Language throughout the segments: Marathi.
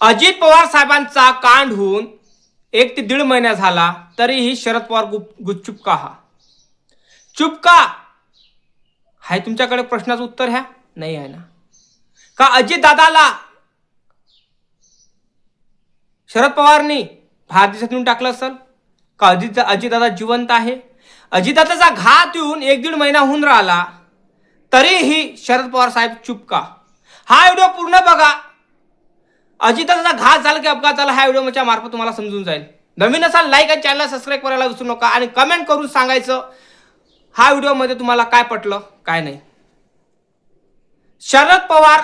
अजित पवार साहेबांचा कांड होऊन 1 ते 1.5 महिना झाला तरीही शरद पवार गुपचूप का हा? चुप का हाय? तुमच्याकडे प्रश्नाचं उत्तर ह्या नाही आहे ना? का अजित दादाला शरद पवारनी भारत देशातून टाकलं असेल? का अजित दादा जिवंत आहे? अजितदादाचा घात येऊन 1-1.5 महिना होऊन राहिला तरीही शरद पवार साहेब चुप का? हा व्हिडिओ पूर्ण बघा. अजितदादाचा घात झाला की अपघात झाला हा व्हिडिओच्या मार्फत तुम्हाला समजून जाईल. नवीन असाल लाईक आणि चॅनलला सबस्क्राईब करायला विसरू नका आणि कमेंट करून सांगायचं हा व्हिडिओमध्ये तुम्हाला काय पटलं काय नाही. शरद पवार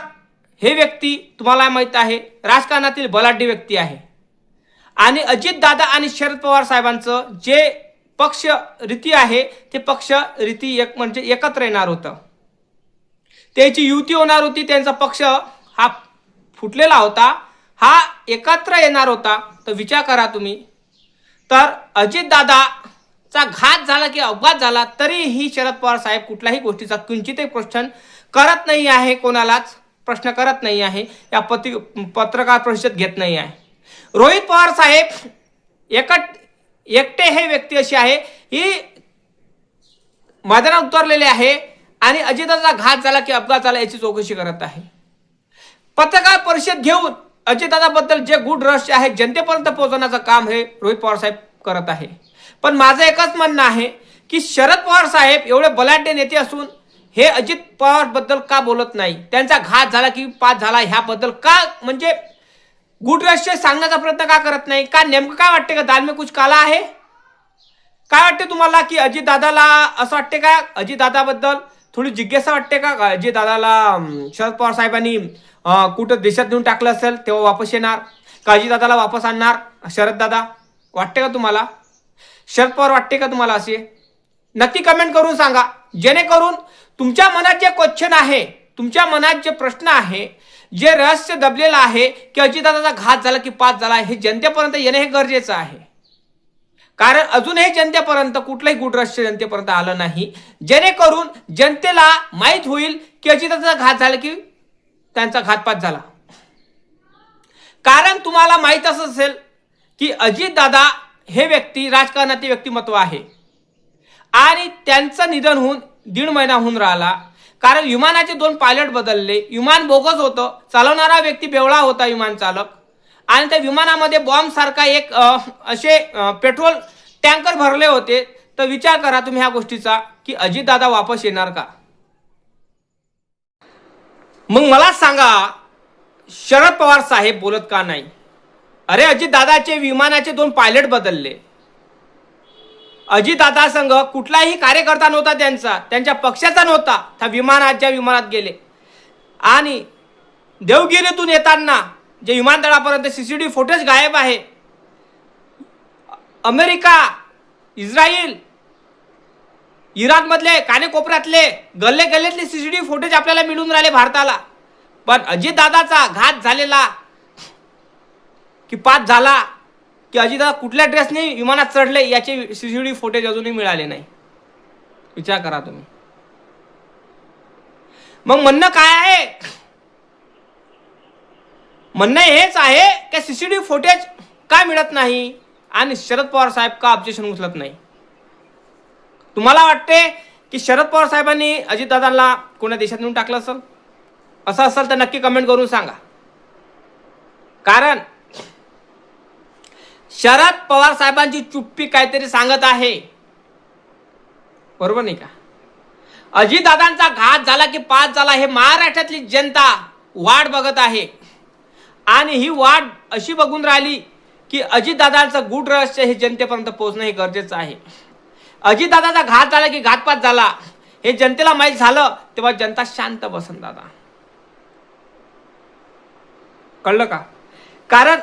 हे व्यक्ती तुम्हाला माहित आहे राजकारणातील बलाढ्य व्यक्ती आहे आणि अजित दादा आणि शरद पवार साहेबांचं जे पक्ष रीती आहे ते पक्ष रीती एक म्हणजे एकत्र येणार होतं. त्याची युती होणार होती. त्यांचा पक्ष हा फुटलेला होता. हा एकत्र येणार होता. तर विचार करा तुम्ही. तर अजित दादाचा घात झाला की अपघात झाला तरीही शरद पवार साहेब कुठल्याही गोष्टीचा किंचितही प्रश्न करत नाही आहे. कोणालाच प्रश्न करत नाही आहे. या पत्रकार परिषद घेत नाही आहे. रोहित पवार साहेब एकटे हे व्यक्ती अशी आहे ही मैदानात उतरलेले आहे आणि अजितदादाचा घात झाला की अपघात झाला याची चौकशी करत आहे. पत्रकार परिषद घेऊन अजितदादाबद्दल जे गुड रहस्य आहे जनतेपर्यंत पोहोचवण्याचं काम हे रोहित पवार साहेब करत आहे. पण माझं एकच म्हणणं आहे की शरद पवार साहेब एवढे बलाढ्य नेते असून हे अजित पवार बद्दल का बोलत नाही? त्यांचा घात झाला की पात झाला ह्याबद्दल का म्हणजे गुड रहस्य सांगण्याचा प्रयत्न का करत नाही? का नेमकं काय वाटते का दाल में कुछ काला आहे? काय वाटते तुम्हाला की अजित दादाला असं वाटते का अजितदादाबद्दल थोडी जिज्ञासा वाटते का? अजित दादाला शरद पवार साहेबांनी कुठं देशात नेऊन टाकलं असेल तेव्हा वापस येणार का अजित दादाला वापस आणणार शरद दादा? वाटते का तुम्हाला? शरद पवार वाटते का तुम्हाला असे? नक्की कमेंट करून सांगा जेणेकरून तुमच्या मनात जे क्वेश्चन आहे तुमच्या मनात जे प्रश्न आहे जे रहस्य दबलेलं आहे की अजितदादाचा घात झाला की पात झाला हे जनतेपर्यंत येणे हे गरजेचं आहे. कारण अजूनही जनतेपर्यंत कुठलंही गुड रहस्य जनतेपर्यंत आलं नाही जेणेकरून जनतेला माहीत होईल की अजितदादाचा घात झाला की त्यांचा घातपात झाला. कारण तुम्हाला माहीत असेल की अजितदादा हे व्यक्ती राजकारणातील व्यक्तिमत्व आहे आणि त्यांचं निधन होऊन 1.5 महिना होऊन राहिला. कारण विमानाचे 2 पायलट बदलले. विमान बोगस होतं. चालवणारा व्यक्ती बेवळा होता विमान चालक आणि त्या विमानामध्ये बॉम्ब सारखा एक असे पेट्रोल टँकर भरले होते. तर विचार करा तुम्ही ह्या गोष्टीचा की अजितदादा वापस येणार का? मग मला सांगा शरद पवार साहेब बोलत का नाही? अरे अजितदादाचे विमानाचे 2 पायलट बदलले. अजितदादा संघ कुठलाही कार्यकर्ता नव्हता त्यांच्या पक्षाचा नव्हता. त्या ज्या विमानात गेले आणि देवगिरीतून येताना जे विमानतळापर्यंत सीसीटीव्ही फुटेज गायब आहे. अमेरिका, इस्रायल, इराणमधले कानेकोपऱ्यातले गल्लेतले सीसीटीव्ही फुटेज आपल्याला मिळून राहिले भारताला. पण अजितदादाचा घात झालेला की पात झाला की अजितदादा कुठल्या ड्रेसने विमानात चढले याचे सीसीटीव्ही फुटेज अजूनही मिळाले नाही. विचार करा तुम्ही. मग म्हणणं काय आहे? म्हणणं हेच आहे की सीसीटीव्ही फुटेज का मिळत नाही आणि शरद पवार साहेब का ऑब्जेक्शन उचलत नाही? तुम्हाला वाटते की शरद पवार साहेबांनी अजितदादांना कोणत्या देशात नेऊन टाकलं असेल? असं असेल तर नक्की कमेंट करून सांगा. कारण शरद पवार साहेबांची चुप्पी काहीतरी सांगत आहे. बरोबर नाही का? अजितदादांचा घात झाला की पात झाला हे महाराष्ट्रातली जनता वाट बघत आहे आणि ही वाट अशी बघून राहिली की अजितदादांचं गुड रहस्य हे जनतेपर्यंत पोहोचणं हे गरजेचं आहे. अजितदादाचा घात झाला की घातपात झाला हे जनतेला माहीत झालं तेव्हा जनता शांत बसन दादा. कळलं का? कारण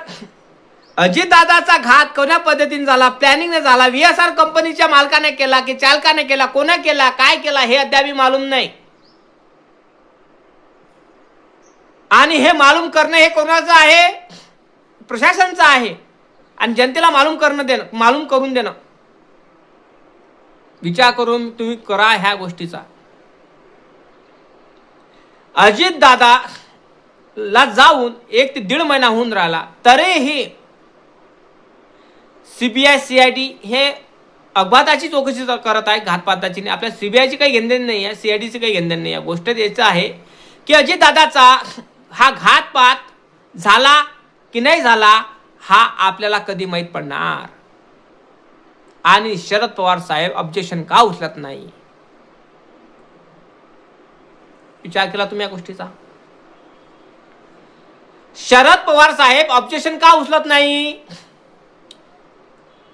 अजितदादाचा घात कोण्या पद्धतीने झाला? प्लॅनिंगने झाला. VSR कंपनीच्या मालकाने केला की चालकाने केला? कोणा केला? काय केला हे अद्याप मालूम नाही. आणि हे मालूम करणं हे कोणाचं आहे? प्रशासनाचं आहे आणि जनतेला मालूम करून देणं. विचार करून तुम्ही करा ह्या गोष्टीचा. अजितदादा ला जाऊन 1 ते 1.5 महिना होऊन राहिला, तरीही सीबीआय सीआयडी हे अपघाताची चौकशी करत आहे, घातपाताची नाही. आपल्या सीबीआयची काही घेणदेण नाही आहे, सीआयडीची काही घेणदेण नाही आहे. गोष्ट याचं आहे की अजितदादाचा हा घातपात झाला की नाही झाला हा आपल्याला कधी माहीत पडणार. आणि शरद पवार साहेब ऑब्जेक्शन का उचलत नाही? विचार केला तुम्ही या गोष्टीचा? शरद पवार साहेब ऑब्जेक्शन का उचलत नाही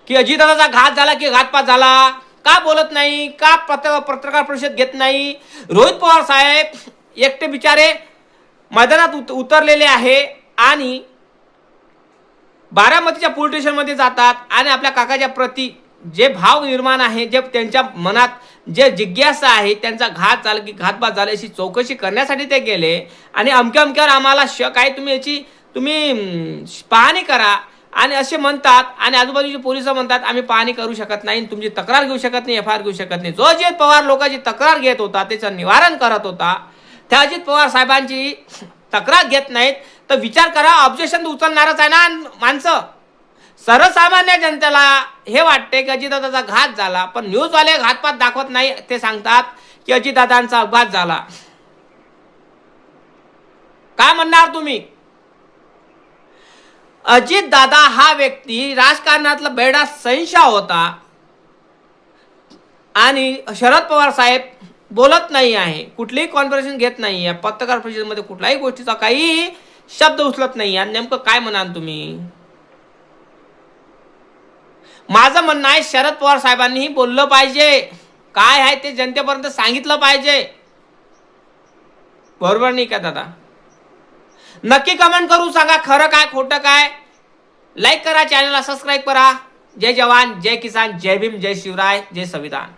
की अजितदादाचा घात झाला की घातपात झाला? का बोलत नाही? का पत्रकार परिषद घेत नाही? रोहित पवार साहेब एकटे बिचारे मैदानात उतरलेले आहे आणि बारामतीच्या पोलीस स्टेशनमध्ये जातात आणि आपल्या काकाच्या प्रती जे भाव निर्माण आहे, जे त्यांच्या मनात जे जिज्ञासा आहे, त्यांचा घात झाला की घातपात झाला अशी चौकशी करण्यासाठी ते गेले आणि अमक्यावर आम्हाला शक आहे, तुम्ही याची पाहणी करा आणि असे म्हणतात. आणि आजूबाजूचे पोलिस म्हणतात आम्ही पाहणी करू शकत नाही, तुमची तक्रार घेऊ शकत नाही, एफ आय आर घेऊ शकत नाही. जो अजित पवार लोकांची तक्रार घेत होता, त्याचं निवारण करत होता, त्या अजित पवार साहेबांची तक्रार घेत नाहीत, तर विचार करा, ऑब्जेक्शन उचलणारच आहे ना माणसं. सर्वसामान्य जनतेला हे वाटते की अजितदादाचा घात झाला, पण न्यूजवाले घातपात दाखवत नाही, ते सांगतात की अजितदादांचा अपघात झाला. काय म्हणणार तुम्ही? अजितदादा हा व्यक्ती राजकारणातला बेडा संशय होता आणि शरद पवार साहेब बोलत नाही आहे, कुठलीही कॉन्व्हर्सेशन घेत नाही आहे, पत्रकार परिषदेमध्ये कुठल्याही गोष्टीचा काही शब्द उचलत नाही. आणि नेमकं काय म्हणाल तुम्ही? माझं म्हणणं आहे शरद पवार साहेबांनीही बोललं पाहिजे, काय आहे ते जनतेपर्यंत सांगितलं पाहिजे. बरोबर नाही का दादा? नक्की कमेंट करून सांगा खरं काय खोटं काय. लाईक करा, चॅनलला सबस्क्राईब करा. जय जवान, जय किसान, जय भीम, जय शिवराय, जय संविधान.